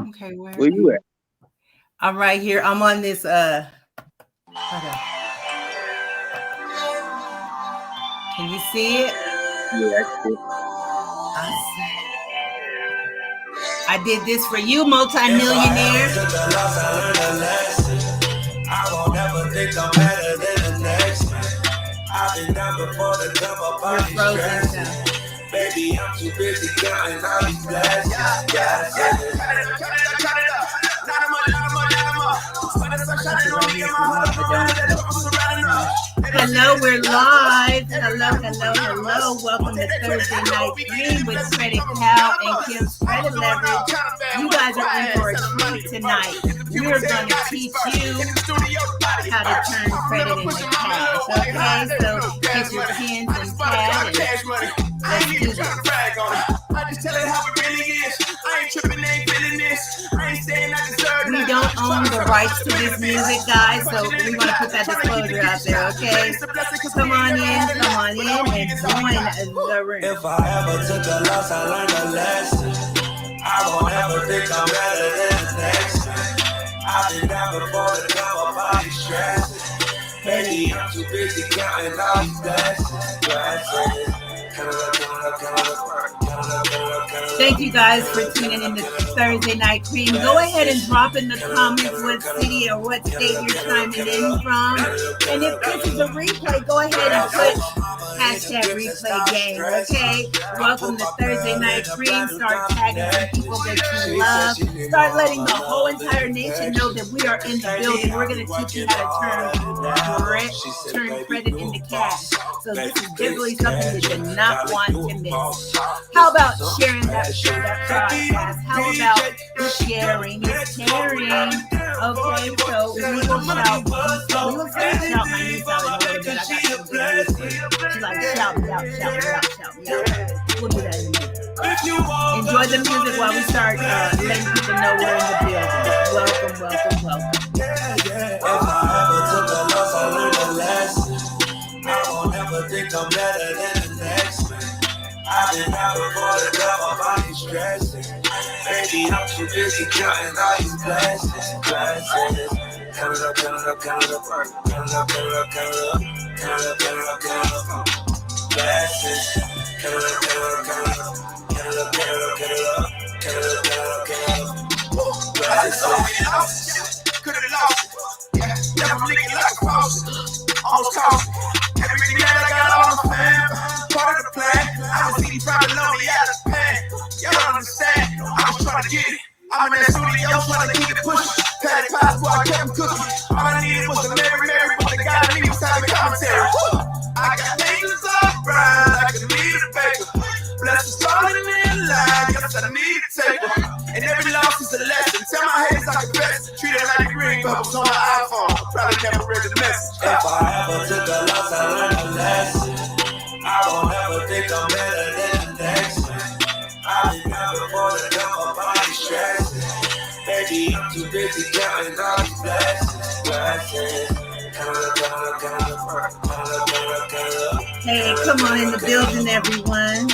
Okay, Where you at? I'm right here. I'm on this hold on. Can you see it? Yeah, I did this for you, multi-millionaire. I won't ever think I'm better than the next man. I've been down before the come up on these stresses. Baby, I'm too busy counting all these blessings. Hello, we're live. Hello. Welcome to Thursday Night C.R.E.A.M with C.R.E.A.M and Kim's Credit Leverage. You guys are in for a treat tonight. We're going to teach you how to turn credit into cash. Okay, so get your pens and pad and let's do this. I just tell it how it really is. I ain't tripping, ain't feeling this. I ain't saying I deserve. We don't own the rights to this music, guys, so we want to put that disclosure out there, okay? Come on in and join the room. If I ever took a loss, I learned a lesson. I won't ever think I'm better than the next man. I've been down before the come up all these stresses. Baby, I'm too busy counting all these blessings. Thank you guys for tuning in to Thursday Night C.R.E.A.M. Go ahead and drop in the comments what city or what state you're chiming in from. And if this is a replay, go ahead and put hashtag replay game, okay? Welcome to Thursday Night C.R.E.A.M. Start tagging some people that you love. Start letting the whole entire nation know that we are in the building. We're going to teach you how to turn credit into cash. So this is definitely something you do not want to miss. How about sharing that podcast? How about sharing is caring? Okay, so we will shout my niece out in a little bit. I got some good news for you. She's like, shout. We'll do that in a minute. Enjoy the music while we start letting people know we're in the building. Welcome. If I ever took a loss, I learned a lesson. I won't ever think I'm better than the next man. I've been out before the come up all these stresses. Baby, I'm too busy counting all these blessings. Count it up. Blessings. Count it up. Could've lost it. Yeah, never leaking like a faucet. Almost cost it. Everything that I got on the fan. Part of the plan. I was eating private lonely out of pan. Y'all don't understand. I was trying to get it. I'm in that studio trying to keep it pushing. Patty pies while I kept them cooking. All I needed was a Mary, but the guy I needed was having commentary. I got angels on brown like a needed baker. Blessings falling in line. Yes, I need a taper. And every loss is a lesson. Tell my haters I confess. Treat it like green bubbles on my iPhone. Probably never read the message. If I ever took a loss, I learned a lesson. I won't ever think I'm better than the next man. I've been down before the come up all these stresses. Baby, I'm too busy counting all these blessings. Hey, come on in the building, everyone.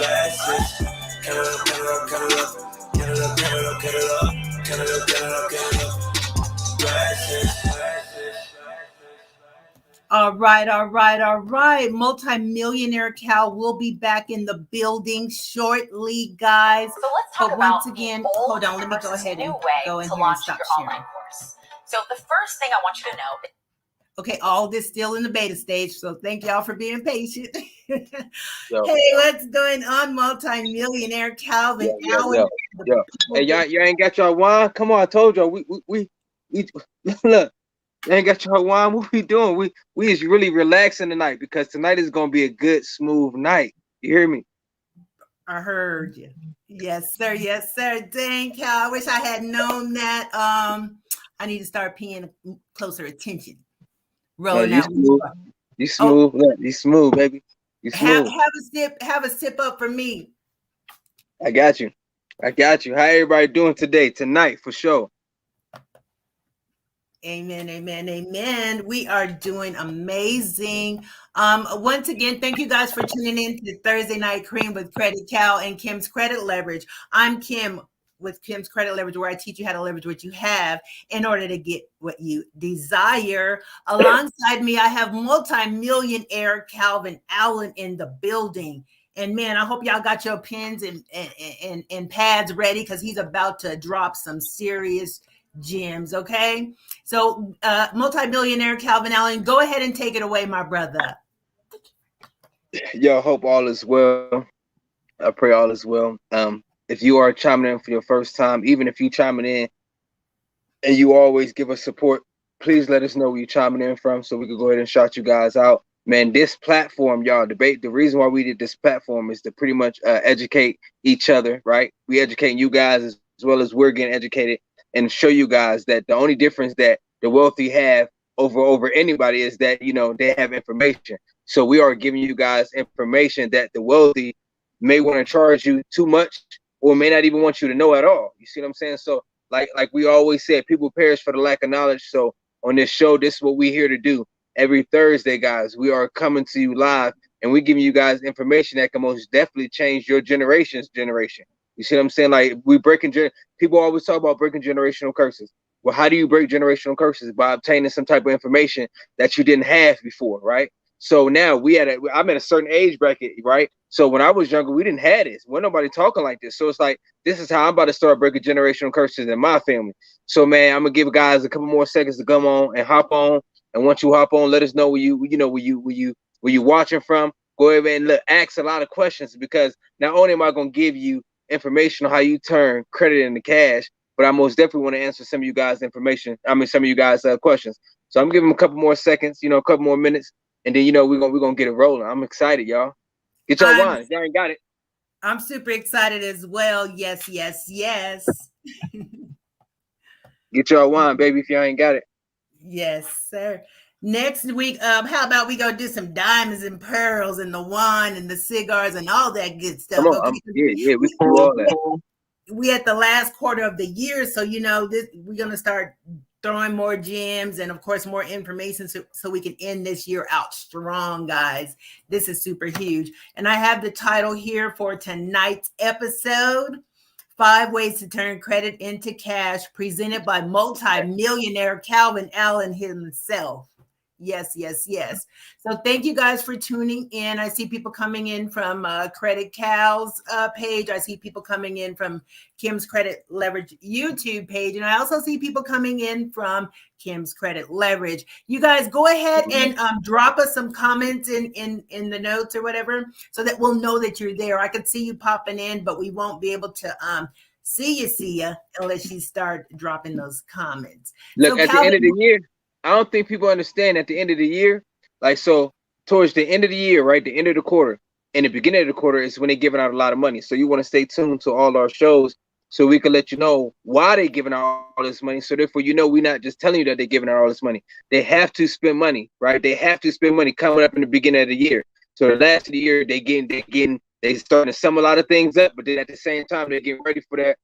All right. Multi-millionaire Cal will be back in the building shortly, guys. So let's talk but about once again, hold on, let me go ahead and go in here and stop sharing. So the first thing I want you to know. Okay, all this still in the beta stage, so thank y'all for being patient. Hey, what's going on, multi-millionaire Calvin Allen? Yo. Hey, y'all ain't got y'all wine? Come on, I told y'all we look. You ain't got your wine. What we doing? We is really relaxing tonight because tonight is gonna be a good, smooth night. You hear me? I heard you. Yes, sir. Dang, Cal. I wish I had known that. I need to start paying closer attention. Rolling out. You smooth. Look, you smooth, baby. You smooth. Have a sip up for me. I got you. How everybody doing tonight for sure? Amen, amen, amen. We are doing amazing. Once again, thank you guys for tuning in to Thursday Night Cream with Credit Cal and Kim's Credit Leverage. I'm Kim with Kim's Credit Leverage, where I teach you how to leverage what you have in order to get what you desire. Alongside me, I have multi-millionaire Calvin Allen in the building. And man, I hope y'all got your pens and pads ready, because he's about to drop some serious gems. Okay. So, multi-millionaire Calvin Allen, go ahead and take it away, my brother. Yo, hope all is well. I pray all is well. If you are chiming in for your first time, even if you chiming in and you always give us support, please let us know where you're chiming in from so we can go ahead and shout you guys out. Man, this platform, y'all, debate. The reason why we did this platform is to pretty much educate each other, right? We educating you guys as well as we're getting educated, and show you guys that the only difference that the wealthy have over anybody is that, you know, they have information. So we are giving you guys information that the wealthy may want to charge you too much, or may not even want you to know at all. You see what I'm saying? So like we always said, people perish for the lack of knowledge. So on this show, this is what we're here to do. Every Thursday, guys, we are coming to you live, and we giving you guys information that can most definitely change your generation's generation. You see what I'm saying? Like, we breaking people always talk about breaking generational curses. Well, how do you break generational curses? By obtaining some type of information that you didn't have before, right? So now I'm at a certain age bracket, right? So when I was younger, we didn't have this. Wasn't nobody talking like this. So it's like, this is how I'm about to start breaking generational curses in my family. So man, I'm gonna give guys a couple more seconds to come on and hop on. And once you hop on, let us know where you watching from. Go ahead and ask a lot of questions, because not only am I gonna give you information on how you turn credit into cash, but I most definitely want to answer some of you guys' some of you guys' questions. So I'm giving them a couple more seconds, a couple more minutes, and then we're gonna get it rolling. I'm excited, y'all. Get your wine. Y'all ain't got it. I'm super excited as well. Yes, yes, yes. Get your wine, baby, if y'all ain't got it. Yes, sir. Next week, how about we go do some diamonds and pearls and the wine and the cigars and all that good stuff? Come on, yeah, we can do all that. We at the last quarter of the year, so we're gonna start throwing more gems and of course more information, so we can end this year out strong, guys. This is super huge. And I have the title here for tonight's episode: 5 Ways to Turn Credit into Cash, presented by multi-millionaire Calvin Allen himself. Yes, yes, yes. So thank you guys for tuning in. I see people coming in from Credit Cal's page. I see people coming in from Kim's Credit Leverage YouTube page. And I also see people coming in from Kim's Credit Leverage. You guys go ahead and drop us some comments in the notes or whatever, so that we'll know that you're there. I could see you popping in, but we won't be able to see you unless you start dropping those comments. Look, so, at Calvin, the end of the year, I don't think people understand at the end of the year, so towards the end of the year, right, the end of the quarter and the beginning of the quarter is when they're giving out a lot of money. So you want to stay tuned to all our shows so we can let you know why they're giving out all this money. So therefore, we're not just telling you that they're giving out all this money. They have to spend money, right? They have to spend money coming up in the beginning of the year. So the last of the year, they starting to sum a lot of things up, but then at the same time, they're getting ready for that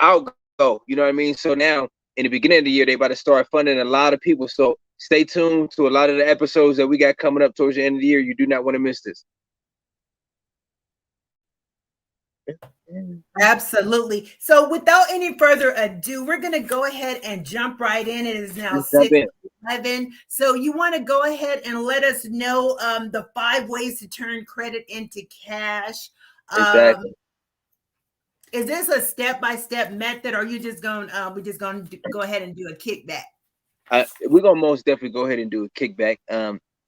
outgo. You know what I mean? So now, in the beginning of the year, they about to start funding a lot of people. So stay tuned to a lot of the episodes that we got coming up towards the end of the year. You do not want to miss this. Absolutely. So without any further ado, we're going to go ahead and jump right in. It is now 6:11. So you want to go ahead and let us know the 5 ways to turn credit into cash. Exactly. Is this a step-by-step method, or are you just going? We're just going to go ahead and do a kickback. We're gonna most definitely go ahead and do a kickback.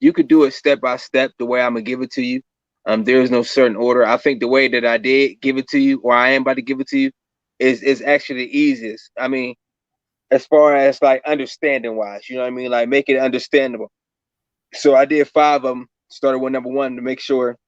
You could do it step by step the way I'm gonna give it to you. There is no certain order. I think the way that I did give it to you, or I am about to give it to you, is actually the easiest. I mean, as far as like understanding wise, you know what I mean, like make it understandable. So I did 5 of them. Started with number 1 to make sure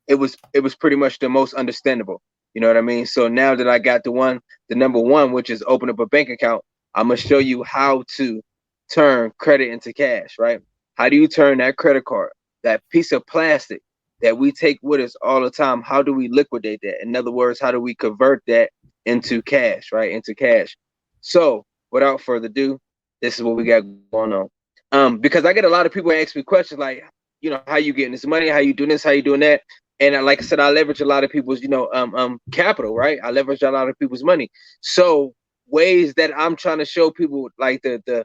it was pretty much the most understandable. You know what I mean? So now that I got the number 1, which is open up a bank account, I'm gonna show you how to turn credit into cash, right? How do you turn that credit card, that piece of plastic that we take with us all the time? How do we liquidate that? In other words, how do we convert that into cash, right? Into cash. So without further ado, this is what we got going on. Because I get a lot of people ask me questions like, how you getting this money? How you doing this? How you doing that? And like I said, I leverage a lot of people's, capital, right? I leverage a lot of people's money. So ways that I'm trying to show people, like the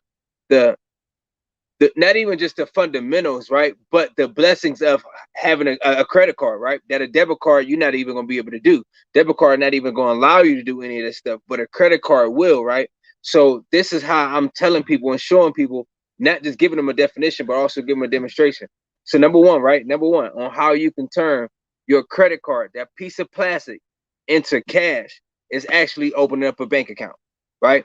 not even just the fundamentals, right? But the blessings of having a credit card, right? That a debit card you're not even going to be able to do. Debit card not even going to allow you to do any of this stuff, but a credit card will, right? So this is how I'm telling people and showing people, not just giving them a definition, but also giving them a demonstration. So number one, right? Number one, on how you can turn your credit card, that piece of plastic, into cash, is actually opening up a bank account, right?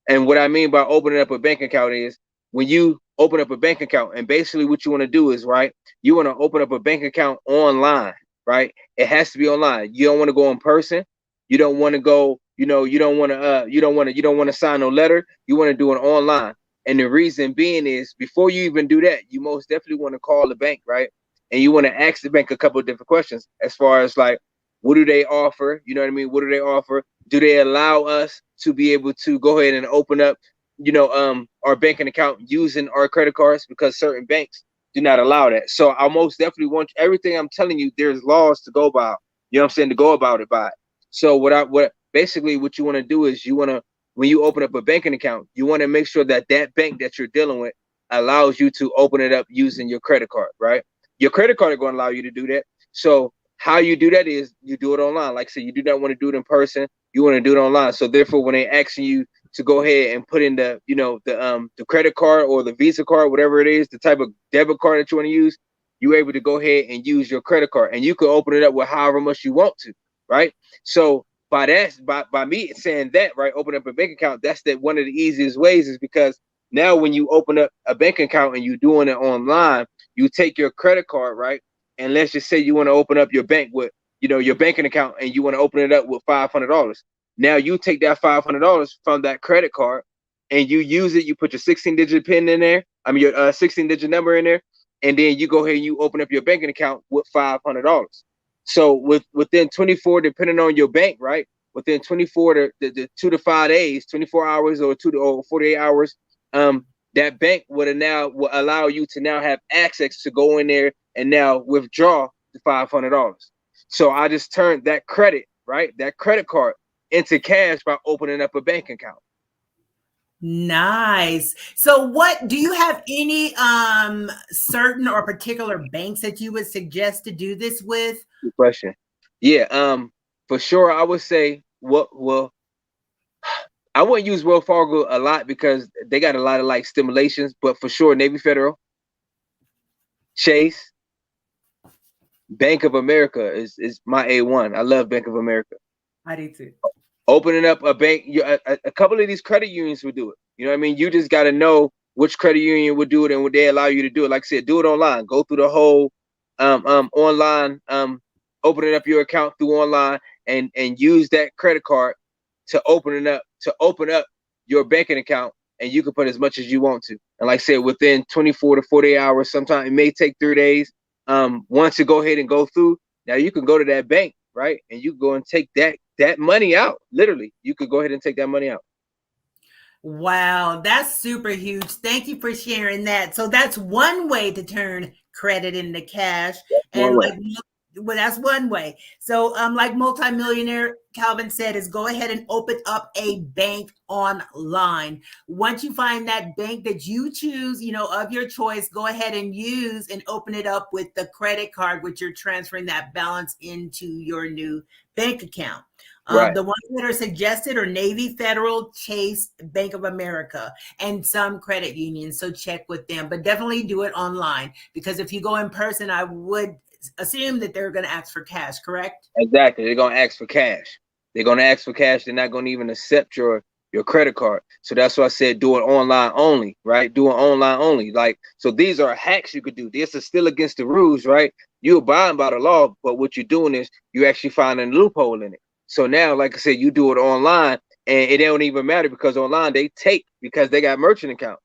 And what I mean by opening up a bank account is when you open up a bank account, and basically what you want to do is, right, you want to open up a bank account online, right? It has to be online. You don't want to go in person. You don't want to go, you don't want to, you don't want to sign no letter. You want to do it online. And the reason being is, before you even do that, you most definitely want to call the bank, right? And you want to ask the bank a couple of different questions as far as like, what do they offer? You know what I mean? What do they offer? Do they allow us to be able to go ahead and open up, our banking account using our credit cards? Because certain banks do not allow that. So I most definitely want everything I'm telling you, there's laws to go by, you know what I'm saying, to go about it by. So what basically what you want to do is, you want to, when you open up a banking account, you want to make sure that that bank that you're dealing with allows you to open it up using your credit card, right? Your credit card is going to allow you to do that. So how you do that is you do it online. Like I said, you do not want to do it in person. You want to do it online. So therefore, when they asking you to go ahead and put in the, the credit card or the Visa card, whatever it is, the type of debit card that you want to use, you're able to go ahead and use your credit card, and you can open it up with however much you want to, right? So by that, by me saying that, right, open up a bank account, that's one of the easiest ways, is because now when you open up a bank account and you're doing it online, you take your credit card, right? And let's just say you want to open up your bank with, your banking account, and you want to open it up with $500. Now you take that $500 from that credit card and you use it. You put your 16-digit pin in there. I mean, your 16-digit number in there, and then you go ahead and you open up your banking account with $500. So within 24, depending on your bank, right? Within 24 to the 2 to 5 days, 24 hours or 48 hours, that bank will allow you to now have access to go in there and now withdraw the $500. So I just turned that credit, right, that credit card, into cash by opening up a bank account. Nice. So what do you have any certain or particular banks that you would suggest to do this with? Good question. Yeah, for sure I would say well, I wouldn't use Wells Fargo a lot because they got a lot of like stimulations, but for sure Navy Federal, Chase, Bank of America is my A1. I love Bank of America. I do too. Opening up a bank, a couple of these credit unions would do it. You know what I mean? You just got to know which credit union would do it and would they allow you to do it. Like I said, do it online. Go through the whole online, opening up your account through online, and use that credit card to open up your banking account, and you can put as much as you want to. And like I said, within 24 to 48 hours, sometimes it may take 3 days. Once you go ahead and go through, now you can go to that bank, right? And you go and take that money out. Literally, you could go ahead and take that money out. Wow, that's super huge. Thank you for sharing that. So that's one way to turn credit into cash. And like, well, that's one way. So like multimillionaire Calvin said, is go ahead and open up a bank online. Once you find that bank that you choose, of your choice, go ahead and use and open it up with the credit card, which you're transferring that balance into your new bank account. Right. The ones that are suggested are Navy, Federal, Chase, Bank of America, and some credit unions. So check with them, but definitely do it online, because if you go in person, I would assume that they're going to ask for cash, correct? Exactly. They're going to ask for cash. They're going to ask for cash. They're not going to even accept your credit card. So that's why I said do it online only, right? Do it online only. Like, so these are hacks you could do. This is still against the rules, right? You're abiding by the law, but what you're doing is you're actually finding a loophole in it. So now, like I said, you do it online, and it don't even matter, because online because they got merchant account,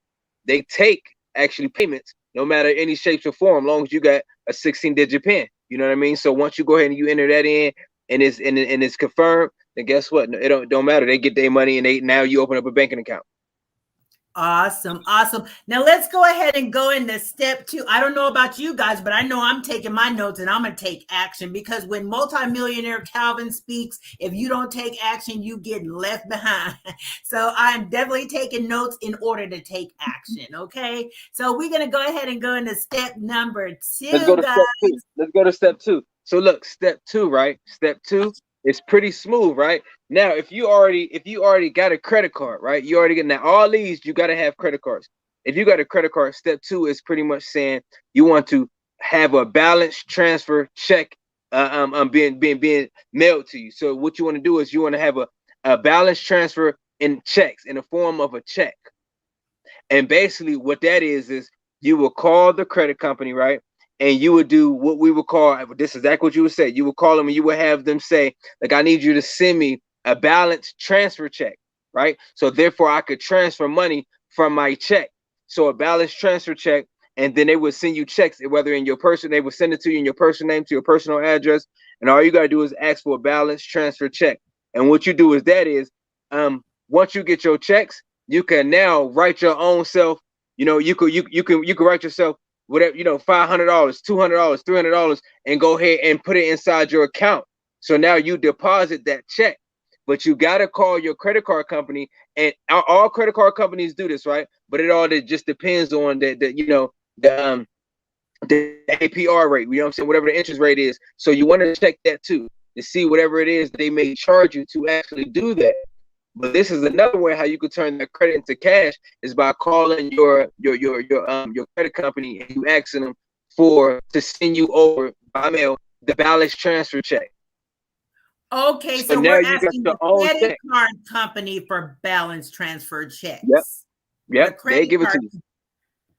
they take actually payments, no matter any shapes or form, as long as you got a 16-digit pin. You know what I mean? So once you go ahead and you enter that in, and it's confirmed, then guess what? It don't matter. They get their money, and now you open up a banking account. Awesome. Awesome. Now let's go ahead and go into step 2. I don't know about you guys, but I know I'm taking my notes and I'm going to take action, because when multimillionaire Calvin speaks, if you don't take action, you get left behind. So I'm definitely taking notes in order to take action. Okay. So we're going to go ahead and go into step number 2, Let's go to guys. step 2. Let's go to step 2. So look, step 2, right? Step 2 is pretty smooth, right? Now, if you already got a credit card, right? You already get, now all these, you got to have credit cards. If you got a credit card, step 2 is pretty much saying you want to have a balance transfer check being mailed to you. So what you want to do is you want to have a balance transfer in checks, in the form of a check. And basically what that is you will call the credit company, right? And you would do what we would call, this is exactly what you would say. You would call them and you would have them say, like, I need you to send me a balance transfer check, right? So therefore I could transfer money from my check. So a balance transfer check, and then they would send you checks, whether in your person, they would send it to you in your personal name, to your personal address. And all you got to do is ask for a balance transfer check. And what you do is once you get your checks, you can now write your own self. You can write yourself whatever, $500, $200, $300, and go ahead and put it inside your account. So now you deposit that check, but you got to call your credit card company, and all credit card companies do this, right? But it all just depends on the APR rate, you know what I'm saying, whatever the interest rate is. So you want to check that too, to see whatever it is they may charge you to actually do that. But this is another way how you could turn that credit into cash, is by calling your credit company and you asking them to send you over by mail the balance transfer check. Okay, so now we're you got asking your the own credit check. card company for balance transfer checks. Yep. They give it to you.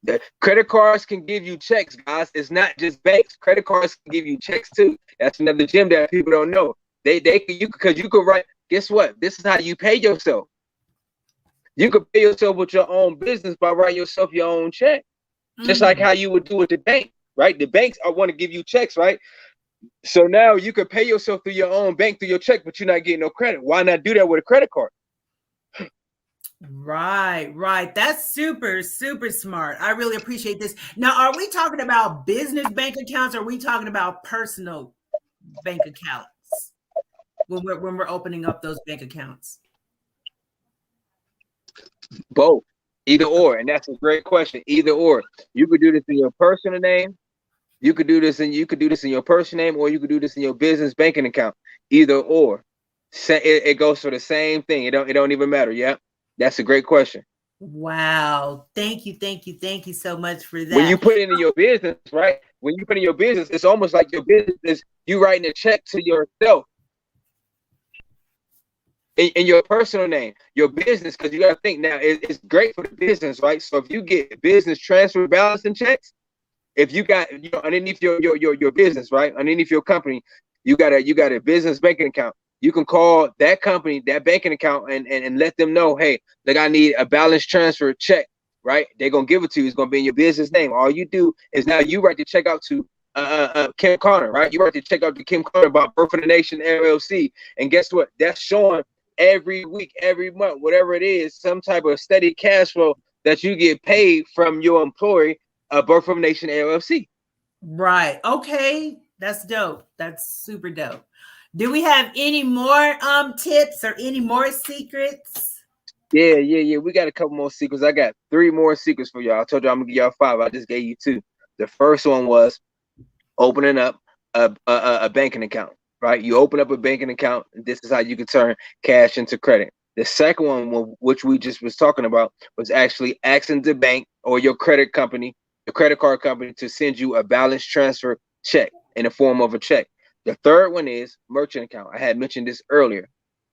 The credit cards can give you checks, guys. It's not just banks. Credit cards can give you checks too. That's another gem that people don't know. Because you could write. Guess what? This is how you pay yourself. You could pay yourself with your own business by writing yourself your own check, just like how you would do with the bank, right? The banks want to give you checks, right? So now you could pay yourself through your own bank, through your check, but you're not getting no credit. Why not do that with a credit card? Right. That's super, super smart. I really appreciate this. Now, are we talking about business bank accounts, or are we talking about personal bank accounts when we're opening up those bank accounts? Both. Either or. And that's a great question. Either or. You could do this in your personal name. You could do this in your personal name, or you could do this in your business banking account. Either or. It goes for the same thing. It don't even matter. Yeah. That's a great question. Wow. Thank you so much for that. When you put it in your business, right? When you put in your business, it's almost like your business is you writing a check to yourself in your personal name, your business, because you got to think now, it's great for the business, right? So if you get business transfer balance and checks, if you got underneath your business, right, underneath your company, you got a business banking account. You can call that company, that banking account, and let them know, hey, like, I need a balance transfer check, right? They're gonna give it to you. It's gonna be in your business name. All you do is now you write the check out to Kim Connor, right? You write the check out to Kim Connor about Birth of the Nation LLC, and guess what? That's showing every week, every month, whatever it is, some type of steady cash flow that you get paid from your employee, Birth of a Nation LLC. Right. Okay. That's dope. That's super dope. Do we have any more tips or any more secrets? Yeah. We got a couple more secrets. I got 3 more secrets for y'all. I told you I'm gonna give y'all 5. I just gave you 2. The first one was opening up a banking account, right? You open up a banking account. This is how you can turn cash into credit. The second one, which we just was talking about, was actually asking the bank or your credit company, your credit card company, to send you a balance transfer check in the form of a check. The third one is merchant account. I had mentioned this earlier.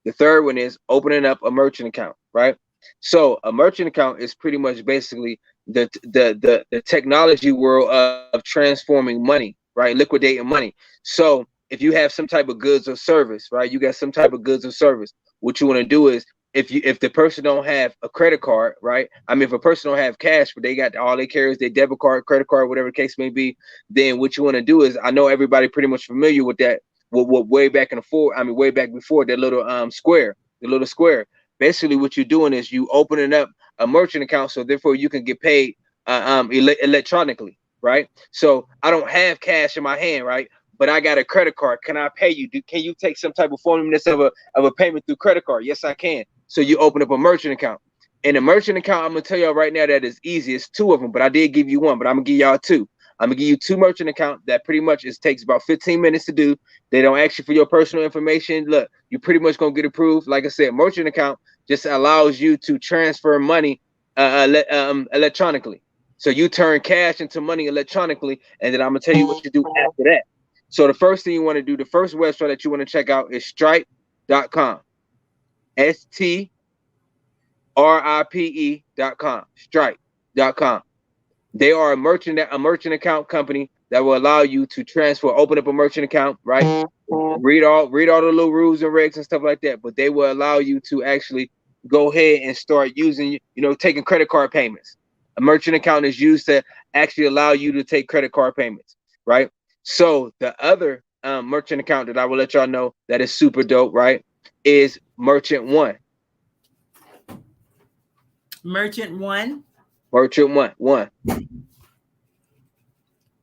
The third one is opening up a merchant account, right? So a merchant account is pretty much basically the technology world of transforming money, right? Liquidating money. So if you have some type of goods or service, right? You got some type of goods or service. What you want to do is, if the person don't have a credit card, right? I mean, if a person don't have cash, but they got all they carry is their debit card, credit card, whatever the case may be, then what you want to do is, I know everybody pretty much familiar with that. What way back way back before, that little square, the little square. Basically, what you're doing is you opening up a merchant account, so therefore you can get paid electronically, right? So I don't have cash in my hand, right? But I got a credit card. Can I pay you? Can you take some type of formness of a payment through credit card? Yes, I can. So you open up a merchant account. And a merchant account, I'm gonna tell y'all right now that is easy. It's two of them, but I did give you one, but I'm gonna give y'all two. I'm gonna give you two merchant accounts that pretty much takes about 15 minutes to do. They don't ask you for your personal information. Look, you pretty much gonna get approved. Like I said, merchant account just allows you to transfer money electronically. So you turn cash into money electronically, and then I'm gonna tell you what you do after that. So the first thing you want to do, the first website that you want to check out is stripe.com. STRIPE.com. Stripe.com. They are a merchant account company that will allow you to open up a merchant account, right? Read all the little rules and regs and stuff like that, but they will allow you to actually go ahead and start using, taking credit card payments. A merchant account is used to actually allow you to take credit card payments, right? So the other merchant account that I will let y'all know that is super dope, right, is Merchant One. Merchant One. One.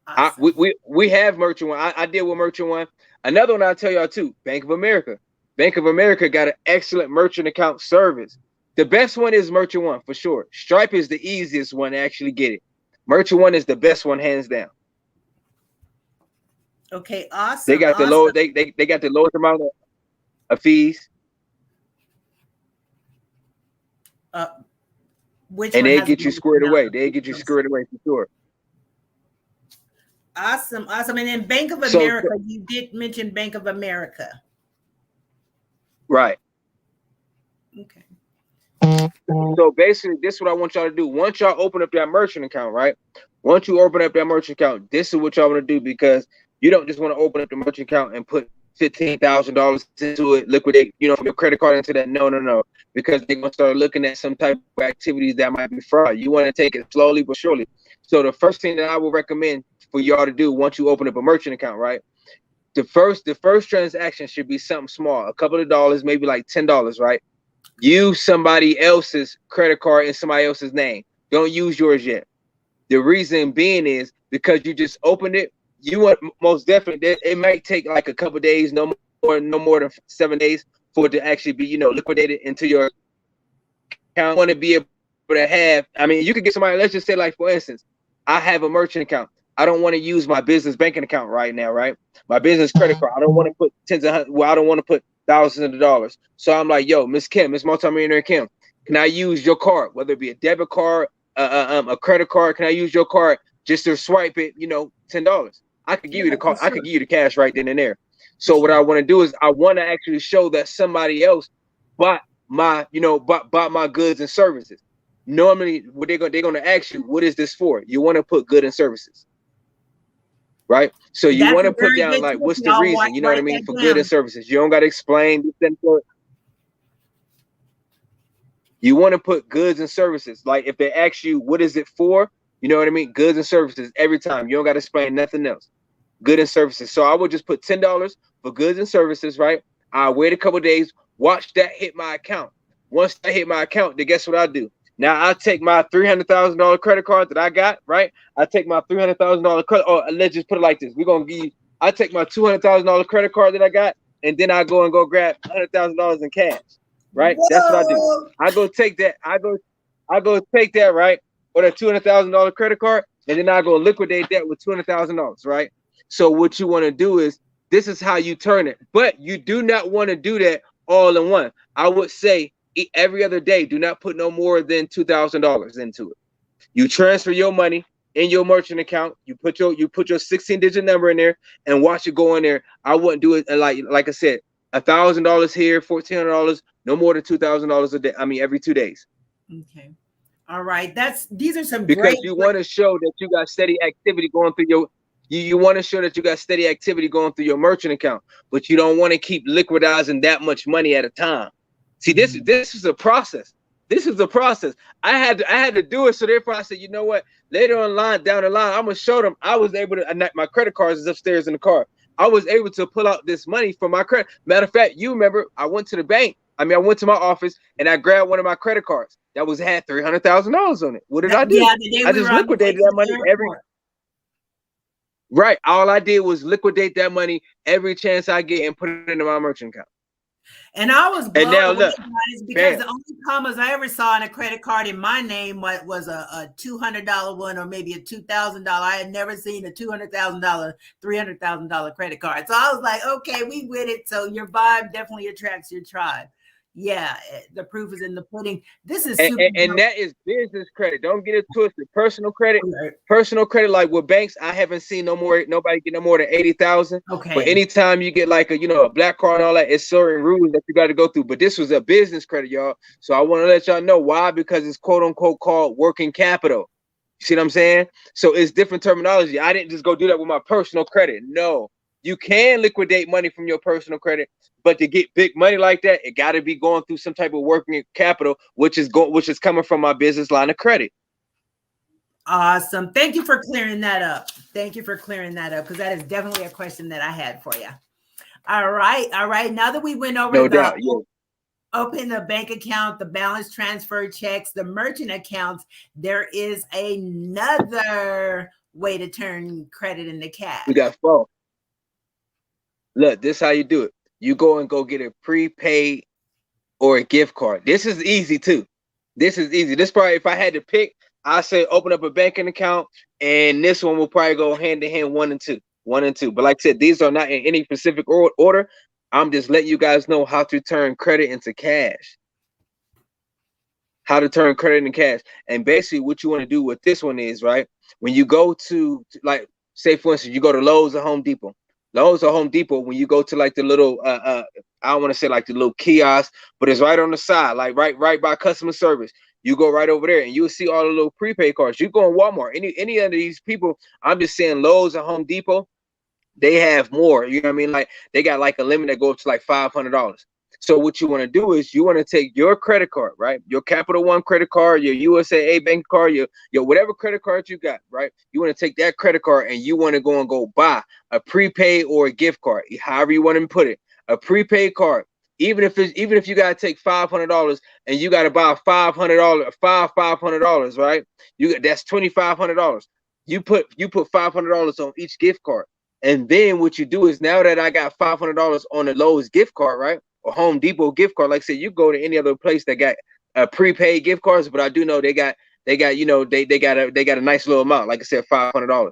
Awesome. We have Merchant One. I deal with Merchant One. Another one I'll tell y'all too, Bank of America. Bank of America got an excellent merchant account service. The best one is Merchant One for sure. Stripe is the easiest one to actually get it. Merchant One is the best one, hands down. Okay, awesome. They got the low. They got the lowest amount of fees. Which and one they get you squared away. They get you squared away for sure. Awesome. And then Bank of America, you did mention Bank of America. Right. Okay. So basically, this is what I want y'all to do. Once y'all open up that merchant account, right? Once you open up that merchant account, this is what y'all want to do, because you don't just want to open up the merchant account and put $15,000 into it, liquidate, from your credit card into that. No. Because they're going to start looking at some type of activities that might be fraud. You want to take it slowly but surely. So the first thing that I will recommend for y'all to do once you open up a merchant account, right? The first transaction should be something small, a couple of dollars, maybe like $10, right? Use somebody else's credit card in somebody else's name. Don't use yours yet. The reason being is because you just opened it. You want, most definitely, it might take like a couple of days, no more than 7 days for it to actually be, liquidated into your account. You want to be able to have, you could get somebody, let's just say, like, for instance, I have a merchant account. I don't want to use my business banking account right now, right? My business credit card. I don't want to put I don't want to put thousands of dollars. So I'm like, yo, Miss Kim, Miss Multimillionaire Kim, can I use your card, whether it be a debit card, a credit card? Can I use your card just to swipe it, $10? I could give you the card. Sure. I could give you the cash right then and there. So what I want to do is I want to actually show that somebody else bought my, bought my goods and services. Normally, what they're going to ask you, what is this for? You want to put good and services, right? So you want to put down, like, what's the reason? You know what I mean? For good and services. You don't got to explain. You want to put goods and services. Like, if they ask you, what is it for? You know what I mean? Goods and services every time. You don't got to explain nothing else. Good and services. So I would just put $10 for goods and services, right? I'll wait a couple of days, watch that hit my account. Once that hit my account, then guess what I do? Now I take my $300,000 credit card that I got, right? I take my $300,000 credit, or let's just put it like this. We're going to give you, I take my $200,000 credit card that I got, and then I go grab $100,000 in cash, right? Whoa. That's what I do. I go take that, right? Or that $200,000 credit card, and then I go liquidate that with $200,000, right? So what you want to do is, this is how you turn it. But you do not want to do that all in one. I would say every other day, do not put no more than $2,000 into it. You transfer your money in your merchant account. You put your 16-digit number in there and watch it go in there. I wouldn't do it like I said, $1,000 here, $1,400, no more than $2,000 a day. Every 2 days. Okay. All right. These are some because you want to show that you got steady activity going through your. You want to show that you got steady activity going through your merchant account, but you don't want to keep liquidizing that much money at a time. See, this is a process. This is a process. I had to do it, so therefore I said, you know what? Later down the line, I'm gonna show them. I was able to. My credit cards is upstairs in the car. I was able to pull out this money from my credit. Matter of fact, you remember, I went to the bank. I went to my office and I grabbed one of my credit cards. that was had $300,000 on it. What did I do? Yeah, the day I we just were on the way liquidated to that the money every. airport. Right. All I did was liquidate that money every chance I get and put it into my merchant account. And I was blown And now away, look, guys, because bam. the only commas I ever saw on a credit card in my name was a $200 one, or maybe a $2,000. I had never seen a $200,000, $300,000 credit card. So I was like, okay, we with it. So your vibe definitely attracts your tribe. Yeah, the proof is in the pudding. This is super. And that is business credit. Don't get it twisted. Personal credit, like with banks, I haven't seen nobody get no more than 80,000. Okay. But anytime you get like a black card and all that, it's certain rules that you got to go through. But this was a business credit, y'all. So I want to let y'all know why, because it's quote unquote called working capital. You see what I'm saying? So it's different terminology. I didn't just go do that with my personal credit. No. You can liquidate money from your personal credit, but to get big money like that, it got to be going through some type of working capital, which is coming from my business line of credit. Awesome. Thank you for clearing that up. Thank you for clearing that up, because that is definitely a question that I had for you. All right. Now that we went over No doubt, yeah. Open the bank account, the balance transfer checks, the merchant accounts, there is another way to turn credit into cash. We got 4. Look, this is how you do it. You go get a prepaid or a gift card. This is easy too. This is easy. This probably, if I had to pick, I say open up a banking account, and this one will probably go hand in hand, 1 and 2. But like I said, these are not in any specific order. I'm just letting you guys know how to turn credit into cash. How to turn credit into cash. And basically what you want to do with this one is, right, when you go to, like, say for instance, you go to Lowe's or Home Depot. When you go to like the little I don't want to say like the little kiosk, but it's right on the side, like right by customer service. You go right over there and you'll see all the little prepaid cards. You go in Walmart, any of these people, I'm just saying Lowe's or Home Depot, they have more. You know what I mean? Like they got like a limit that goes up to like $500. So what you want to do is you want to take your credit card, right? Your Capital One credit card, your USAA bank card, your whatever credit card you got, right? You want to take that credit card and you want to go buy a prepaid or a gift card, however you want to put it. A prepaid card, even if you gotta take $500 and you gotta buy $500, right? That's $2,500. You put $500 on each gift card. And then what you do is, now that I got $500 on the Lowe's gift card, right, or Home Depot gift card, like I said, you go to any other place that got prepaid gift cards, but I do know they got a nice little amount, like I said, $500.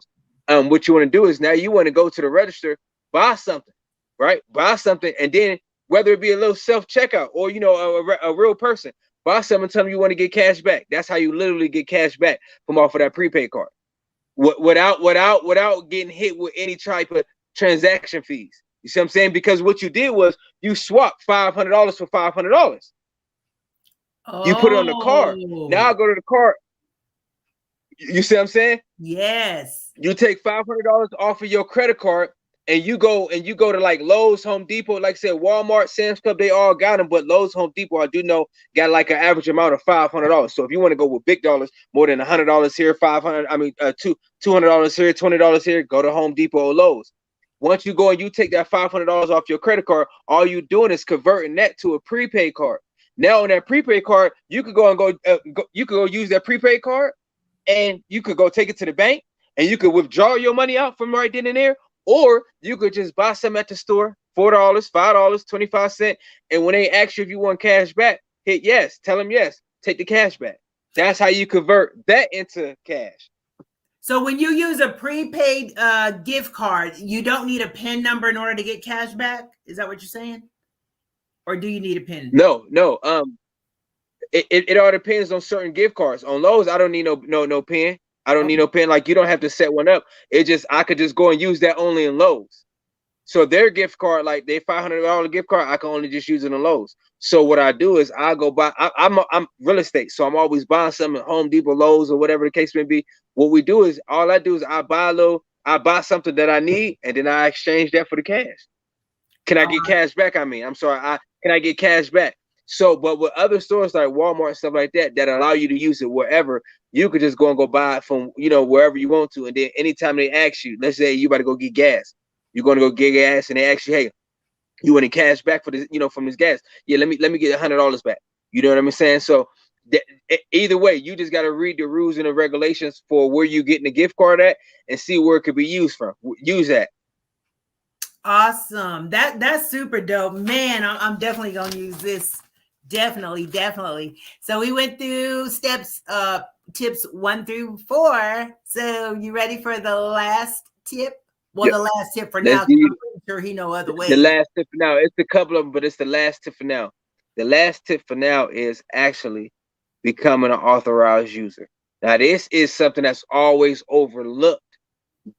What you want to do is, now you want to go to the register, buy something, right? Buy something, and then whether it be a little self-checkout or a real person, buy something and tell them you want to get cash back. That's how you literally get cash back from off of that prepaid card. Without getting hit with any type of transaction fees. You see what I'm saying? Because what you did was you swapped $500 for $500. You put it on the card. Now I go to the card. You see what I'm saying? Yes. You take $500 off of your credit card, and you go to like Lowe's, Home Depot, like I said, Walmart, Sam's Club, they all got them, but Lowe's, Home Depot, I do know, got like an average amount of $500. So if you want to go with big dollars, more than $100 here, $200 here, $20 here, go to Home Depot or Lowe's. Once you go and you take that $500 off your credit card, all you doing is converting that to a prepaid card. Now on that prepaid card, you could go use that prepaid card, and you could go take it to the bank, and you could withdraw your money out from right then and there. Or you could just buy some at the store, $4, $5, 25 cents. And when they ask you if you want cash back, hit yes. Tell them yes. Take the cash back. That's how you convert that into cash. So when you use a prepaid gift card, you don't need a PIN number in order to get cash back? Is that what you're saying? Or do you need a PIN? No. It all depends on certain gift cards. On Lowe's, I don't need no PIN. I don't need no PIN. Like, you don't have to set one up. I could just go and use that only in Lowe's. So their gift card, like their $500 gift card, I can only just use it in Lowe's. So what I do is I go buy. I'm real estate, so I'm always buying something at Home Depot, Lowe's, or whatever the case may be. What we do is, all I do is I buy something that I need, and then I exchange that for the cash. Can I get cash back? I'm sorry. Can I get cash back? So, but with other stores like Walmart and stuff like that allow you to use it wherever, you could just go buy it from, wherever you want to. And then anytime they ask you, let's say you about to go get gas, you're going to go get gas, and they ask you, hey, you want any cash back for this, from this gas? Yeah, let me get $100 back. You know what I'm saying? So Either way, you just got to read the rules and the regulations for where you getting the gift card at and see where it could be used from. Use that. Awesome. That's super dope, man. I'm definitely gonna use this. Definitely. So we went through tips 1 through 4. So you ready for the last tip? Well, Yep. the last tip for Let's now. do I'm pretty sure he know other the ways. last tip for now. It's a couple of them, but it's the last tip for now. The last tip for now is actually becoming an authorized user. Now, this is something that's always overlooked,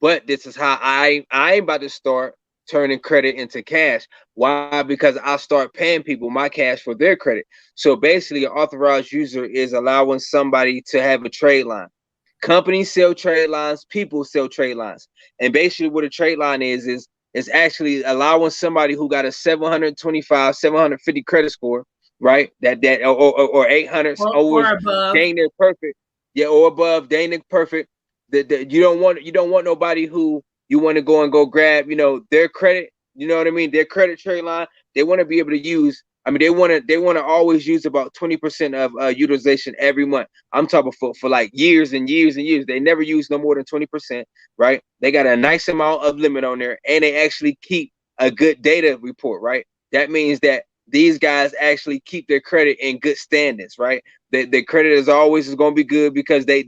but this is how I'm about to start turning credit into cash. Why? Because I start paying people my cash for their credit. So basically, an authorized user is allowing somebody to have a trade line. Companies sell trade lines, people sell trade lines. And basically what a trade line is actually allowing somebody who got a 725, 750 credit score, right? That or 800 Or always above. dang near perfect. Yeah, or above, dang near perfect. You don't want nobody who you want to go grab, their credit, you know what I mean? Their credit trade line. They want to be able to use. I mean, they want to always use about 20% of utilization every month. I'm talking for like years and years and years. They never use no more than 20%, right? They got a nice amount of limit on there, and they actually keep a good data report, right? That means that these guys actually keep their credit in good standings, right? Their credit is always going to be good because they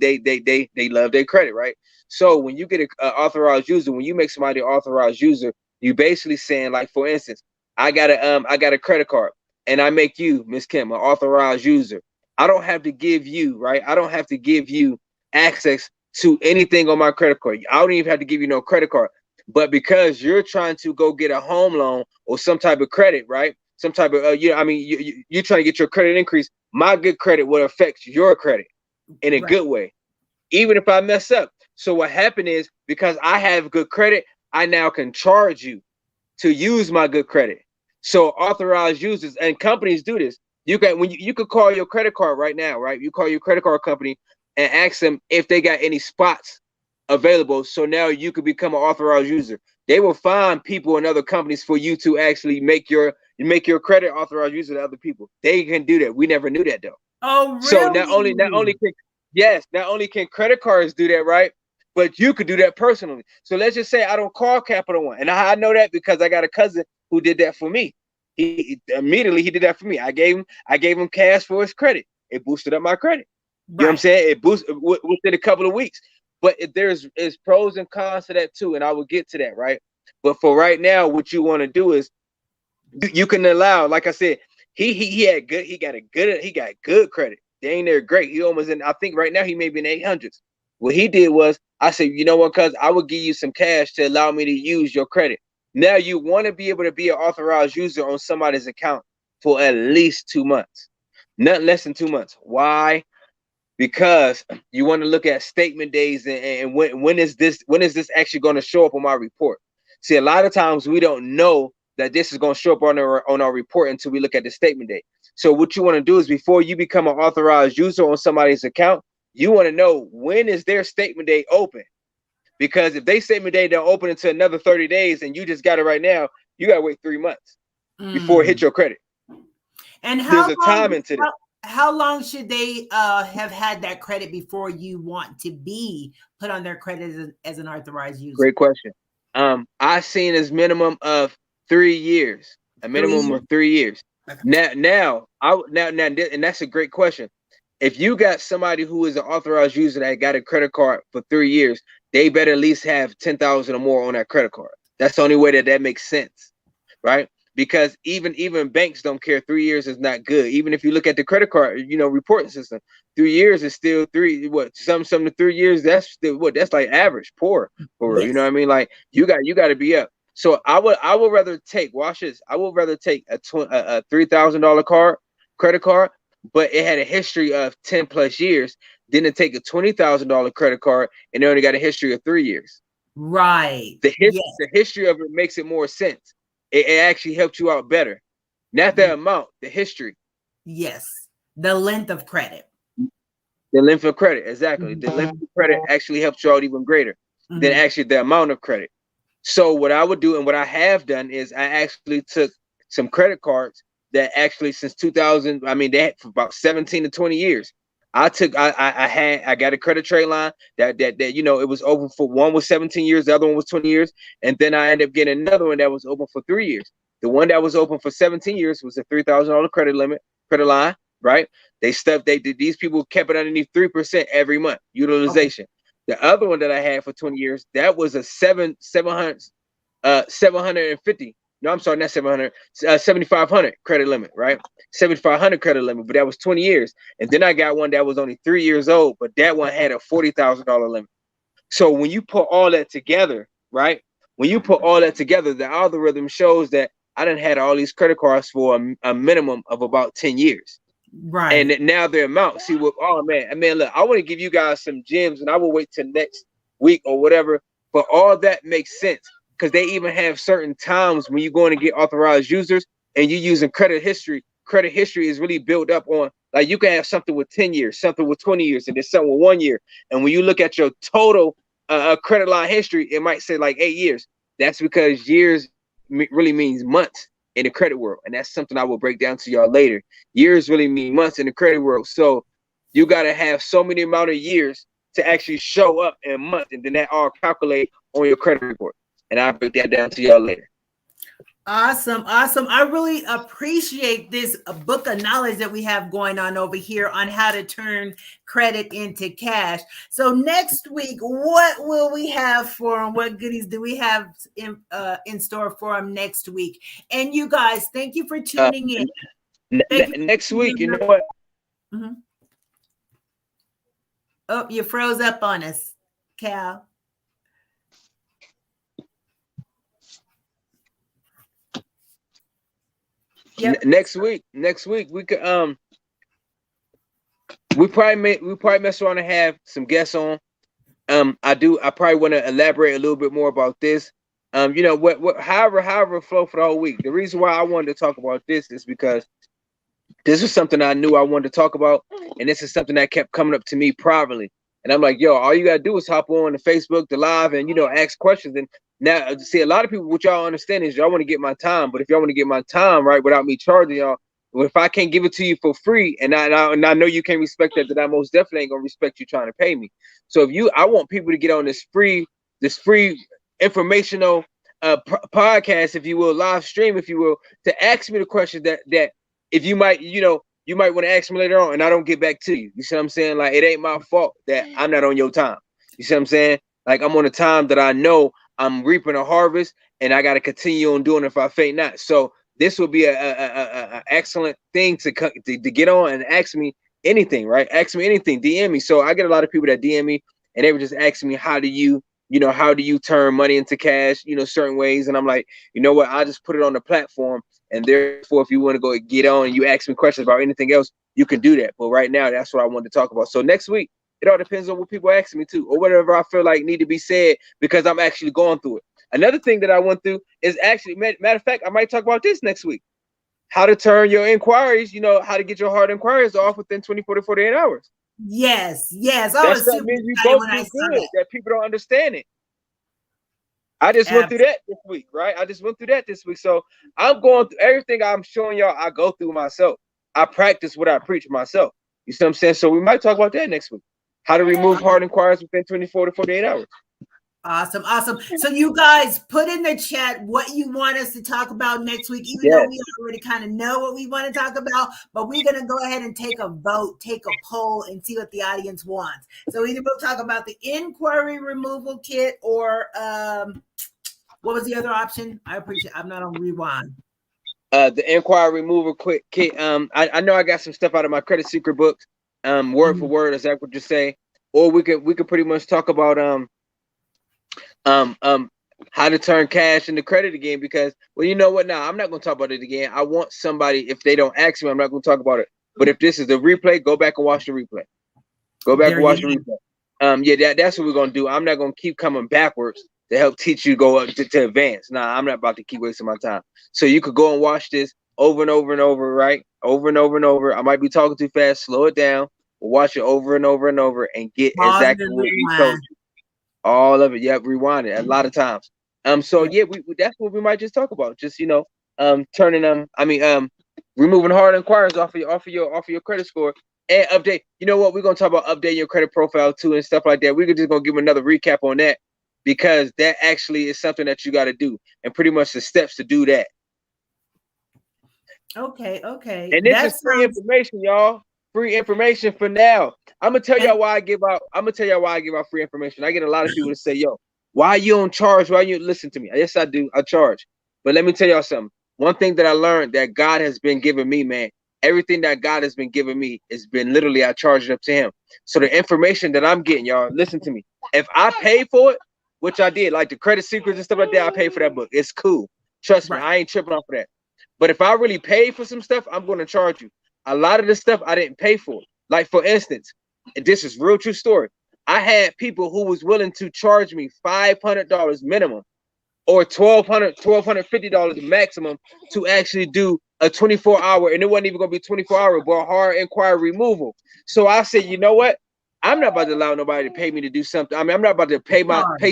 love their credit, right? So when you get an authorized user, when you make somebody an authorized user, you basically saying, like, for instance, I got a credit card and I make you, Miss Kim, an authorized user. I don't have to give you, right? I don't have to give you access to anything on my credit card. I don't even have to give you no credit card. But because you're trying to go get a home loan or some type of credit, right? Some type of, you're trying to get your credit increase. My good credit will affect your credit in a good way, even if I mess up. So what happened is, because I have good credit, I now can charge you to use my good credit. So authorized users and companies do this. You could call your credit card right now, right? You call your credit card company and ask them if they got any spots available. So now you could become an authorized user. They will find people in other companies for you to actually make your credit authorized user to other people. They can do that. We never knew that though. Oh, So really? not only can credit cards do that, right? But you could do that personally. So let's just say I don't call Capital One, and I know that because I got a cousin who did that for me. He immediately he did that for me. I gave him cash for his credit. It boosted up my credit. You know what I'm Right. saying? It boosted within a couple of weeks. But there's pros and cons to that too, and I will get to that, right? But for right now, what you want to do is you can allow, like I said, he got good credit. They ain't there great. He almost in, I think right now he may be in 800s. What he did was, I said, you know what, cuz I will give you some cash to allow me to use your credit. Now you want to be able to be an authorized user on somebody's account for at least 2 months, not less than 2 months. Why? Because you want to look at statement days and when is this actually going to show up on my report. See, a lot of times we don't know that this is going to show up on our report until we look at the statement date. So what you want to do is, before you become an authorized user on somebody's account, you want to know when is their statement date open. Because if they statement date don't open until another 30 days and you just got it right now, you got to wait 3 months before it hit your credit. And There's a time into this. how long should they have had that credit before you want to be put on their credit as an authorized user? Great question. I seen as minimum of 3 years, a 3 minimum years? of 3 years. Okay. And that's a great question. If you got somebody who is an authorized user that got a credit card for 3 years, they better at least have 10,000 or more on that credit card. That's the only way that makes sense, right? Because even banks don't care. 3 years is not good. Even if you look at the credit card, reporting system, 3 years is still some to 3 years. That's still that's like average, poor, for real. You know Yes. what I mean? Like you got to be up. So I would rather take, watch this. I would rather take a $3,000 credit card, but it had a history of 10+ years, than to take a $20,000 credit card and it only got a history of 3 years. Right. The Yes. history of it makes it more sense. It actually helped you out better. Not the amount, the history. Yes. The length of credit. The length of credit, exactly. The length of credit actually helps you out even greater than actually the amount of credit. So what I would do, and what I have done, is I actually took some credit cards that actually since 2000, I mean, they had for about 17 to 20 years. I got a credit trade line that you know, it was open for, one was 17 years, the other one was 20 years, and then I ended up getting another one that was open for 3 years. The one that was open for 17 years was a $3,000 credit line, right? These people kept it underneath 3% every month utilization. Okay. The other one that I had for 20 years, that was a 750. No, I'm sorry, not 700, 7,500 credit limit, right? 7,500 credit limit, but that was 20 years. And then I got one that was only 3 years old, but that one had a $40,000 limit. So when you put all that together, right? When you put all that together, the algorithm shows that I done had all these credit cards for a minimum of about 10 years. Right. And now their amount. See what? Oh man, I mean, look, I want to give you guys some gems, and I will wait till next week or whatever. But all that makes sense because they even have certain times when you're going to get authorized users and you're using credit history. Credit history is really built up on, like, you can have something with 10 years, something with 20 years, and there's something with 1 year. And when you look at your total credit line history, it might say like 8 years. That's because years really means months in the credit world, and that's something I will break down to y'all later. Years really mean months in the credit world, so you got to have so many amount of years to actually show up in months, and then that all calculate on your credit report, and I'll break that down to y'all later. Awesome. I really appreciate this book of knowledge that we have going on over here on how to turn credit into cash. So next week, what will we have for them? What goodies do we have in store for them next week? And you guys, thank you for tuning in. Next week, you know what? Mm-hmm. Oh, you froze up on us, Cal. Yep. Next week we could we probably mess around and have some guests on. I probably want to elaborate a little bit more about this. You know what however flow for the whole week. The reason why I wanted to talk about this is because this is something I knew I wanted to talk about, and this is something that kept coming up to me privately. And I'm like, yo, all you gotta do is hop on the Facebook, the live, and, you know, ask questions. And now, see, a lot of people, what y'all understand is y'all want to get my time, but if y'all want to get my time, right, without me charging y'all, well, if I can't give it to you for free, and I know you can't respect that, then I most definitely ain't gonna respect you trying to pay me. So I want people to get on this free informational podcast, if you will, live stream, if you will, to ask me the questions that if you might, you might want to ask me later on, and I don't get back to you. You see what I'm saying? Like, it ain't my fault that I'm not on your time. You see what I'm saying? Like, I'm on a time that I know I'm reaping a harvest, and I got to continue on doing it if I faint not. So this will be a excellent thing to get on and ask me anything, right? Ask me anything, DM me. So I get a lot of people that DM me, and they were just asking me, how do you turn money into cash, certain ways. And I'm like, you know what? I just put it on the platform. And therefore, if you want to go get on and you ask me questions about anything else, you can do that. But right now, that's what I wanted to talk about. So next week, it all depends on what people ask me to, or whatever I feel like need to be said, because I'm actually going through it. Another thing that I went through is actually, matter of fact, I might talk about this next week. How to turn your inquiries, how to get your hard inquiries off within 24 to 48 hours. Yes. That's something you go through good that people don't understand it. I just went through that this week, right? So I'm going through everything I'm showing y'all. I go through myself. I practice what I preach myself. You see what I'm saying? So we might talk about that next week. How to remove hard inquiries within 24 to 48 hours. Awesome. So you guys put in the chat what you want us to talk about next week, even though we already kind of know what we want to talk about, but we're going to go ahead and take a vote, take a poll, and see what the audience wants. So either we'll talk about the inquiry removal kit, or what was the other option? I'm not on rewind. The inquiry removal kit. I know I got some stuff out of my credit secret books. Word for word, is that what you say? Or we could pretty much talk about how to turn cash into credit again, because, well, you know what? Now I'm not going to talk about it again. I want somebody, if they don't ask me, I'm not going to talk about it. But if this is the replay, go back and watch the replay. That's what we're going to do. I'm not going to keep coming backwards to help teach you go up to advance. Nah, I'm not about to keep wasting my time. So you could go and watch this over and over and over, right? Over and over and over. I might be talking too fast. Slow it down. We'll watch it over and over and over and get exactly what we told you. All of it. Yep, rewind it a lot of times. So we that's what we might just talk about. Just turning removing hard inquiries off of your credit score, and update. You know what? We're gonna talk about updating your credit profile too and stuff like that. We're just gonna give another recap on that because that actually is something that you got to do, and pretty much the steps to do that. Okay. And this That is free sounds information, y'all. Free information for now. I'm gonna tell and y'all why I give out. I'm gonna tell y'all why I give out free information. I get a lot of people to say, "Yo, why you don't charge? Why you listen to me?" Yes, I do. I charge. But let me tell y'all something. One thing that I learned that God has been giving me, man. Everything that God has been giving me has been literally I charge it up to Him. So the information that I'm getting, y'all, listen to me. If I pay for it, which I did, like the credit secrets and stuff like that, I paid for that book. It's cool. Trust me, right. I ain't tripping off of that. But if I really pay for some stuff, I'm going to charge you. A lot of the stuff I didn't pay for. Like for instance, and this is real true story. I had people who was willing to charge me $500 minimum or $1,250 maximum to actually do a 24-hour, and it wasn't even gonna be 24-hour, but hard inquiry removal. So I said, you know what? I'm not about to allow nobody to pay me to do something. I mean, I'm not about to pay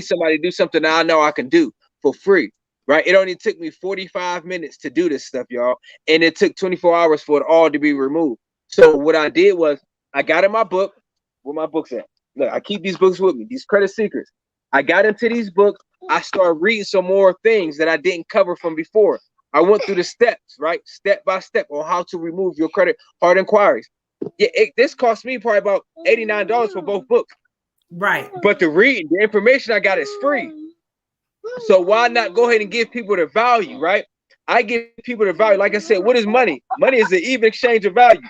somebody to do something that I know I can do for free. Right? It only took me 45 minutes to do this stuff, y'all. And it took 24 hours for it all to be removed. So what I did was I got in my book. Where my books at? Look, I keep these books with me, these credit secrets. I got into these books. I started reading some more things that I didn't cover from before. I went through the steps, right? Step by step on how to remove your credit hard inquiries. Yeah, this cost me probably about $89 for both books. Right. But the information I got is free. So why not go ahead and give people the value, right? I give people the value. Like I said, what is money? Money is the even exchange of value.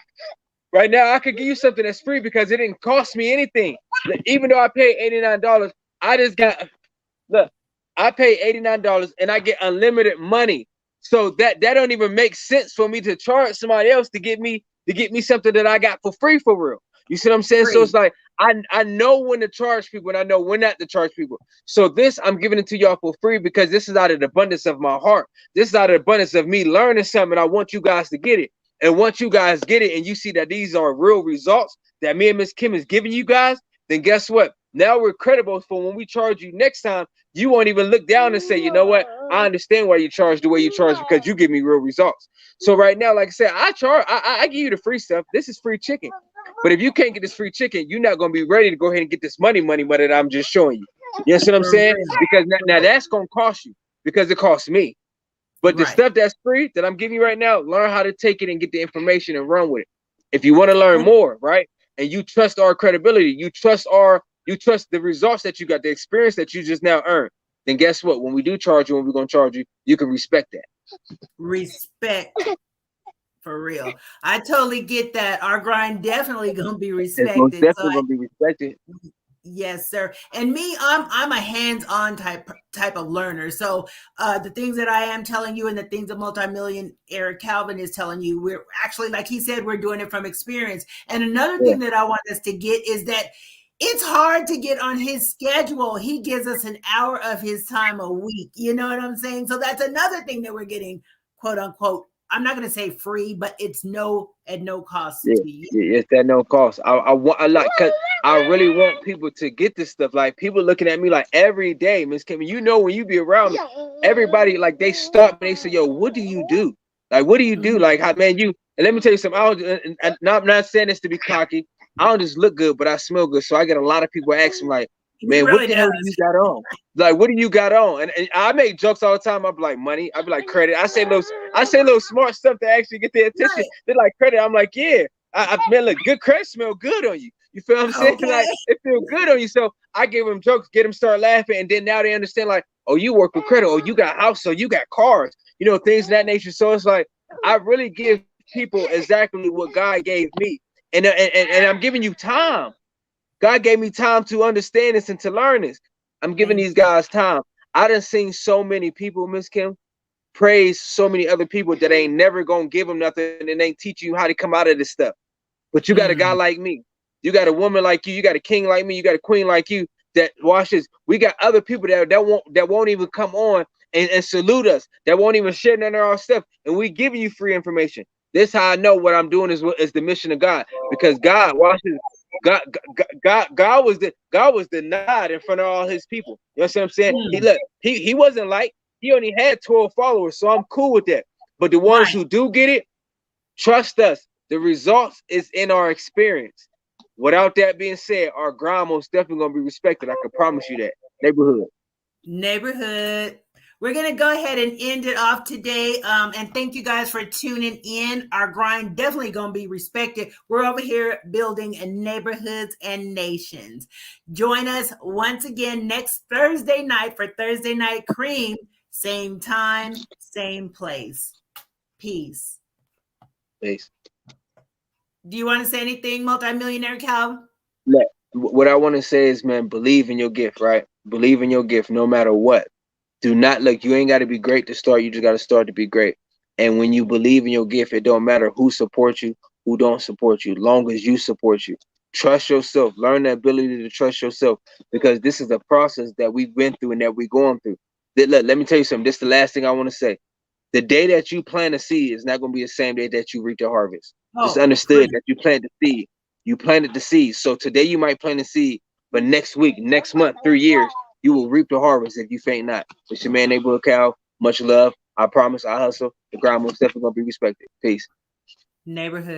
Right now, I could give you something that's free because it didn't cost me anything. Even though I paid $89, I just got look. I pay $89 and I get unlimited money. So that don't even make sense for me to charge somebody else to get me something that I got for free for real. You see what I'm saying? So Free. it's like I know when to charge people and I know when not to charge people. So this I'm giving it to y'all for free because this is out of the abundance of my heart. This is out of the abundance of me learning something. I want you guys to get it. And once you guys get it and you see that these are real results that me and Miss Kim is giving you guys, then guess what? Now we're credible for when we charge you next time. You won't even look down and say, you know what? I understand why you charge the way you charge because you give me real results. So right now, like I said, I give you the free stuff. This is free chicken. But if you can't get this free chicken, you're not gonna be ready to go ahead and get this money that I'm just showing you. You know what I'm For saying? real. Because now that's gonna cost you because it costs me. But the Right. stuff that's free that I'm giving you right now, learn how to take it and get the information and run with it. If you want to learn And more, right? And you trust our credibility, you trust the results that you got, the experience that you just now earned, then guess what? When we do charge you, when we're gonna charge you, you can respect that. respect for real. I totally get that. Our grind definitely gonna be It's most respected. So definitely gonna be respected. yes, sir. And me, I'm a hands-on type of learner. So the things that I am telling you and the things that multimillionaire Calvin is telling you, we're actually, like he said, we're doing it from experience. And another Yeah, thing that I want us to get is that it's hard to get on his schedule. He gives us an hour of his time a week. You know what I'm saying? So that's another thing that we're getting, quote unquote. I'm not going to say free, but it's at no cost yeah, to you. yeah. It's at no cost. I want a lot because I really want people to get this stuff. Like people looking at me like every day, Miss Kim. You know when you be around me, everybody like they stop and they say, "Yo, what do you do? Like, what do you do? Mhm. Like, how man you?" And let me tell you something. I'm not saying this to be cocky. I don't just look good, but I smell good. So I get a lot of people asking like, He "Man, what really the hell does. do you got on? Like, what do you got on?" And I make jokes all the time. I be like, money. I be like, credit. I say little smart stuff to actually get their attention. Right. They're like, credit. I'm like, yeah. Man, look, good credit smell good on you. You feel what I'm saying? Okay. Like, it feel good on you. So I give them jokes, get them start laughing, and then now they understand, like, oh, you work with credit, or you got house, or you got cars, things of that nature. So it's like I really give people exactly what God gave me, and I'm giving you time. God gave me time to understand this and to learn this. I'm giving Thank these you. guys time. I done seen so many people, Miss Kim, praise so many other people that ain't never gonna give them nothing and ain't teach you how to come out of this stuff. But you got a guy Mm, like me. You got a woman like you got a king like me, you got a queen like you that watches. We got other people that won't even come on and salute us, that won't even share none of our stuff. And we giving you free information. This how I know what I'm doing is the mission of God. Because God watches. God was denied in front of all his people. You know what I'm saying? mm, He wasn't like he only had 12 followers, so I'm cool with that. But the ones right. who do get it, Trust us. The results is in our experience. Without that being said, our grind most definitely gonna be respected. I can promise you that. Neighborhood. We're gonna go ahead and end it off today. And thank you guys for tuning in. Our grind definitely gonna be respected. We're over here building neighborhoods and nations. Join us once again next Thursday night for Thursday Night Cream. Same time, same place. Peace. Peace. Do you want to say anything, multimillionaire Cal? Look, what I want to say is, man, believe in your gift, right? Believe in your gift no matter what. Do not look, you ain't got to be great to start. You just got to start to be great. And when you believe in your gift, it don't matter who supports you, who don't support you, long as you support you. Trust yourself. Learn the ability to trust yourself, because this is a process that we've been through and that we're going through. Look, let me tell you something. This is the last thing I want to say. The day that you plant a seed is not going to be the same day that you reap the harvest. Just understood that you planted the seed. You planted the seed. So today you might plant a seed, but next week, next month, 3 years, you will reap the harvest if you faint not. It's your man, Neighborhood Cal. Much love. I promise I hustle. The grind most definitely going to be respected. Peace. Neighborhood.